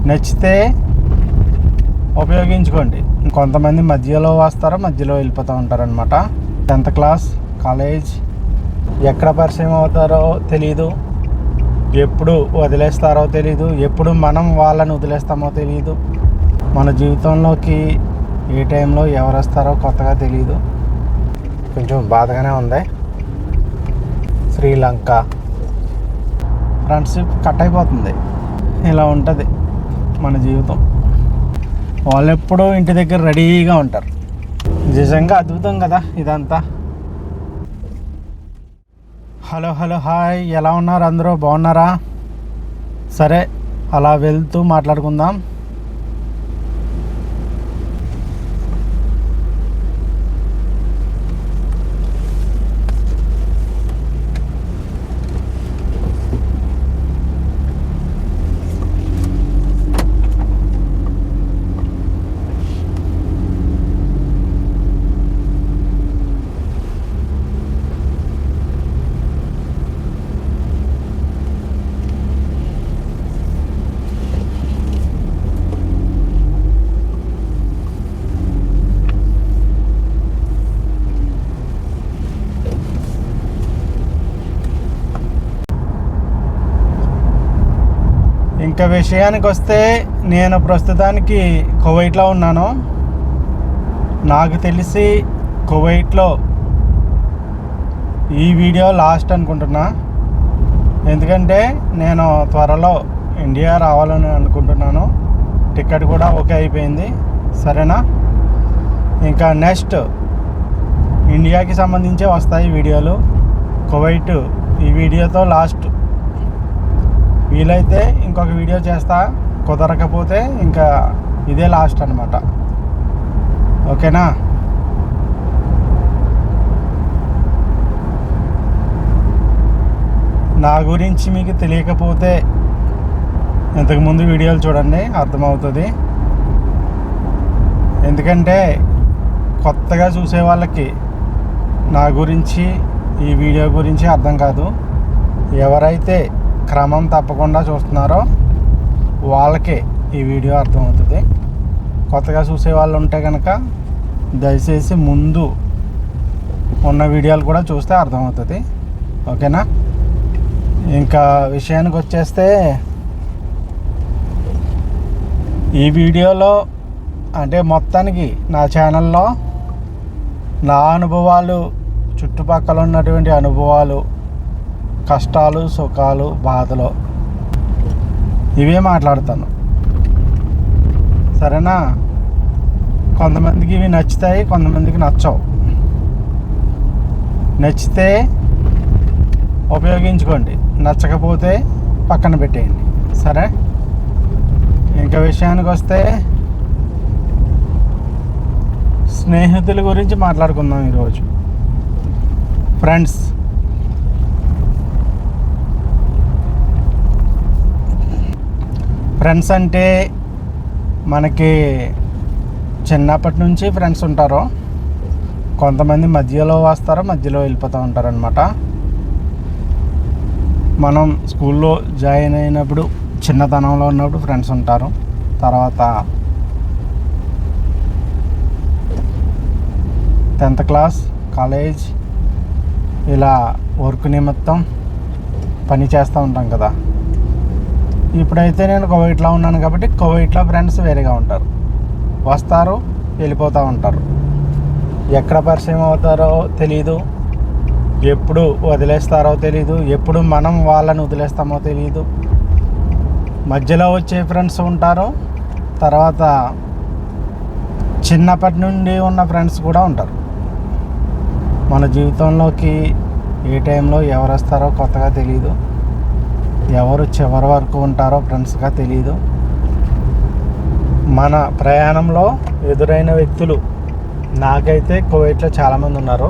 నచ్చితే ఉపయోగించుకోండి. కొంతమంది మధ్యలో వస్తారో మధ్యలో వెళ్ళిపోతూ ఉంటారనమాట. 10th క్లాస్ కాలేజ్ ఎక్కడ పరిచయం అవుతారో తెలీదు, ఎప్పుడు వదిలేస్తారో తెలీదు, ఎప్పుడు మనం వాళ్ళని వదిలేస్తామో తెలీదు. మన జీవితంలోకి ఏ టైంలో ఎవరు వస్తారో కొత్తగా తెలీదు. కొంచెం బాధగానే ఉంది. శ్రీలంక ఫ్రెండ్షిప్ కట్ అయిపోతుంది. ఇలా ఉంటుంది మన జీవితం. వాళ్ళు ఎప్పుడూ ఇంటి దగ్గర రెడీగా ఉంటారు. నిజంగా అద్భుతం కదా ఇదంతా. హలో హాయ్, ఎలా ఉన్నారు అందరూ? బాగున్నారా? సరే, అలా వెళ్తూ మాట్లాడుకుందాం. ఇంకా విషయానికి వస్తే, నేను ప్రస్తుతానికి కువైట్లో ఉన్నాను. నాకు తెలిసి కువైట్లో ఈ వీడియో లాస్ట్ అనుకుంటున్నా. ఎందుకంటే నేను త్వరలో ఇండియా రావాలని అనుకుంటున్నాను. టికెట్ కూడా ఓకే అయిపోయింది. సరేనా? ఇంకా నెక్స్ట్ ఇండియాకి సంబంధించే వస్తాయి వీడియోలు. కువైట్ ఈ వీడియోతో లాస్ట్. వీలైతే ఇంకొక వీడియో చేస్తా, కుదరకపోతే ఇంకా ఇదే లాస్ట్ అనమాట. ఓకేనా? నా గురించి మీకు తెలియకపోతే ఇంతకుముందు వీడియోలు చూడండి, అర్థమవుతుంది. ఎందుకంటే కొత్తగా చూసే వాళ్ళకి నా గురించి, ఈ వీడియో గురించి అర్థం కాదు. ఎవరైతే క్రమం తప్పకుండా చూస్తున్నారో వాళ్ళకే ఈ వీడియో అర్థమవుతుంది. కొత్తగా చూసే వాళ్ళు ఉంటే కనుక దయచేసి ముందు ఉన్న వీడియోలు కూడా చూస్తే అర్థమవుతుంది. ఓకేనా? ఇంకా విషయానికి వచ్చేస్తే, ఈ వీడియోలో అంటే మొత్తానికి నా ఛానల్లో నా అనుభవాలు, చుట్టుపక్కల ఉన్నటువంటి అనుభవాలు, కష్టాలు, సుఖాలు, బాధలు ఇవే మాట్లాడతాను. సరేనా? కొంతమందికి ఇవి నచ్చుతాయి, కొంతమందికి నచ్చవు. నచ్చితే ఉపయోగించుకోండి, నచ్చకపోతే పక్కన పెట్టేయండి. సరే? ఇంకా విషయానికి వస్తే, స్నేహితుల గురించి మాట్లాడుకుందాం ఈరోజు. ఫ్రెండ్స్ అంటే మనకి చిన్నప్పటి నుంచి ఫ్రెండ్స్ ఉంటారు. కొంతమంది మధ్యలో వస్తారో మధ్యలో వెళ్ళిపోతూ ఉంటారనమాట. మనం స్కూల్లో జాయిన్ అయినప్పుడు, చిన్నతనంలో ఉన్నప్పుడు ఫ్రెండ్స్ ఉంటారు. తర్వాత 10th క్లాస్ కాలేజ్ ఇలా వర్క్ నిమిత్తం పని చేస్తూ ఉంటాం కదా. ఇప్పుడైతే నేను కువైట్లో ఉన్నాను కాబట్టి కువైట్లో ఫ్రెండ్స్ వేరేగా ఉంటారు. వస్తారు, వెళ్ళిపోతూ ఉంటారు. ఎక్కడ పరిచయం అవుతారో తెలీదు, ఎప్పుడు వదిలేస్తారో తెలీదు, ఎప్పుడు మనం వాళ్ళని వదిలేస్తామో తెలీదు. మధ్యలో వచ్చే ఫ్రెండ్స్ ఉంటారు. తర్వాత చిన్నప్పటి నుండి ఉన్న ఫ్రెండ్స్ కూడా ఉంటారు. మన జీవితంలోకి ఏ టైంలో ఎవరు వస్తారో కొత్తగా తెలీదు, ఎవరు చివరి వరకు ఉంటారో ఫ్రెండ్స్గా తెలీదు. మన ప్రయాణంలో ఎదురైన వ్యక్తులు నాకైతే కువైట్లో చాలామంది ఉన్నారు.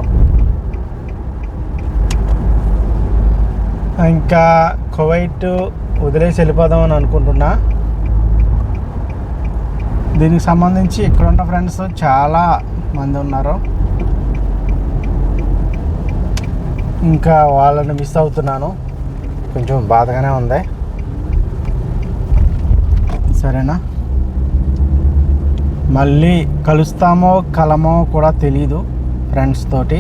ఇంకా కువైట్ వదిలేసి వెళ్ళిపోదామని అనుకుంటున్నా. దీనికి సంబంధించి ఇక్కడున్న ఫ్రెండ్స్ చాలా మంది ఉన్నారు. ఇంకా వాళ్ళని మిస్ అవుతున్నాను. కొంచెం బాధగానే ఉంది. సరేనా? మళ్ళీ కలుస్తామో కలమో కూడా తెలీదు ఫ్రెండ్స్ తోటి.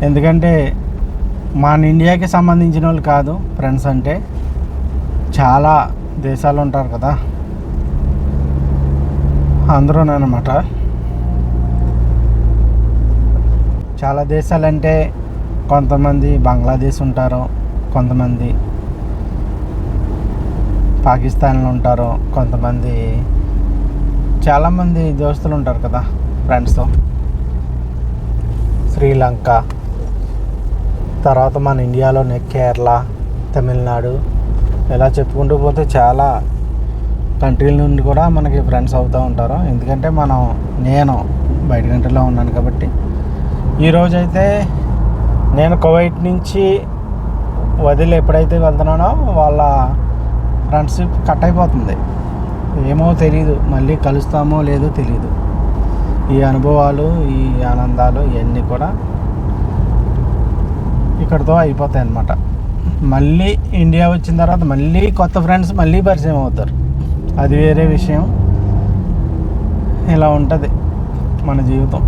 ఎందుకంటే మన ఇండియాకి సంబంధించిన వాళ్ళు కాదు ఫ్రెండ్స్ అంటే, చాలా దేశాలు ఉంటారు కదా అందరూనమాట. చాలా దేశాలంటే కొంతమంది బంగ్లాదేశ్ ఉంటారు, కొంతమంది పాకిస్తాన్లో ఉంటారు, కొంతమంది చాలామంది దోస్తులు ఉంటారు కదా ఫ్రెండ్స్తో. శ్రీలంక, తర్వాత మన ఇండియాలోనే కేరళ, తమిళనాడు, ఇలా చెప్పుకుంటూ పోతే చాలా కంట్రీల నుండి కూడా మనకి ఫ్రెండ్స్ అవుతూ ఉంటారు. ఎందుకంటే నేను బయట కంట్రీలో ఉన్నాను కాబట్టి. ఈరోజైతే నేను కువైట్ నుంచి వదిలి ఎప్పుడైతే వెళ్తున్నానో వాళ్ళ ఫ్రెండ్షిప్ కట్ అయిపోతుంది. ఏమో తెలీదు, మళ్ళీ కలుస్తామో లేదో తెలీదు. ఈ అనుభవాలు, ఈ ఆనందాలు ఇవన్నీ కూడా ఇక్కడితో అయిపోతాయి అన్నమాట. మళ్ళీ ఇండియా వచ్చిన తర్వాత మళ్ళీ కొత్త ఫ్రెండ్స్ మళ్ళీ పరిచయం అవుతారు, అది వేరే విషయం. ఇలా ఉంటుంది మన జీవితం.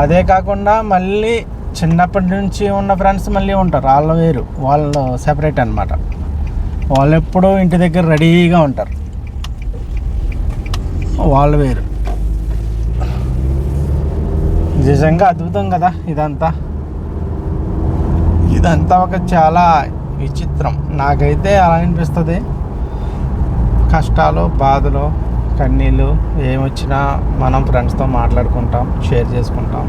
అదే కాకుండా మళ్ళీ చిన్నప్పటి నుంచి ఉన్న ఫ్రెండ్స్ మళ్ళీ ఉంటారు, వాళ్ళు వేరు, వాళ్ళు సెపరేట్ అన్నమాట. వాళ్ళు ఎప్పుడూ ఇంటి దగ్గర రెడీగా ఉంటారు, వాళ్ళు వేరు. నిజంగా అద్భుతం కదా ఇదంతా ఒక చాలా విచిత్రం. నాకైతే అలా అనిపిస్తుంది. కష్టాలు, బాధలు, కన్నీళ్ళు ఏమొచ్చినా మనం ఫ్రెండ్స్తో మాట్లాడుకుంటాం, షేర్ చేసుకుంటాం.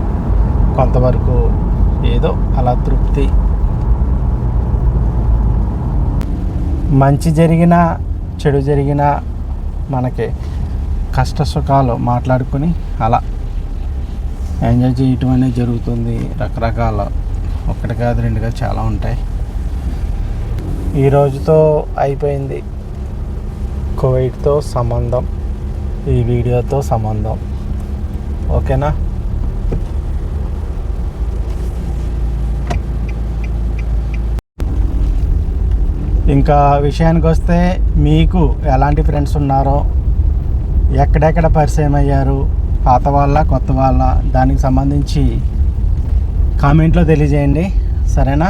కొంతవరకు ఏదో అలా తృప్తి. మంచి జరిగినా చెడు జరిగినా మనకి కష్ట సుఖాలు మాట్లాడుకుని అలా ఎంజాయ్ చేయటం అనేది జరుగుతుంది. రకరకాల, ఒకటి కాదు రెండు కాదు, చాలా ఉంటాయి. ఈ రోజుతో అయిపోయింది కువైట్తో సంబంధం, ఈ వీడియోతో సంబంధం. ఓకేనా? ఇంకా విషయానికి వస్తే, మీకు ఎలాంటి ఫ్రెండ్స్ ఉన్నారో, ఎక్కడెక్కడ పరిచయం అయ్యారు, పాత వాళ్ళ కొత్త వాళ్ళ, దానికి సంబంధించి కామెంట్లో తెలియజేయండి. సరేనా?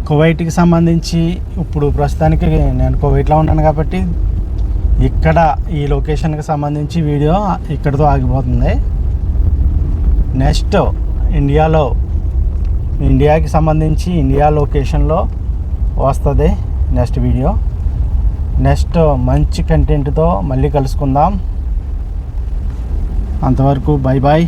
కువైట్కి సంబంధించి ఇప్పుడు ప్రస్తుతానికి నేను కువైట్లో ఉన్నాను కాబట్టి ఇక్కడ ఈ లొకేషన్కి సంబంధించి వీడియో ఇక్కడితో ఆగిపోతుంది. నెక్స్ట్ ఇండియాకి సంబంధించి ఇండియా లొకేషన్లో వస్తుంది నెక్స్ట్ వీడియో. నెక్స్ట్ మంచి కంటెంట్తో మళ్ళీ కలుసుకుందాం. అంతవరకు బై బాయ్.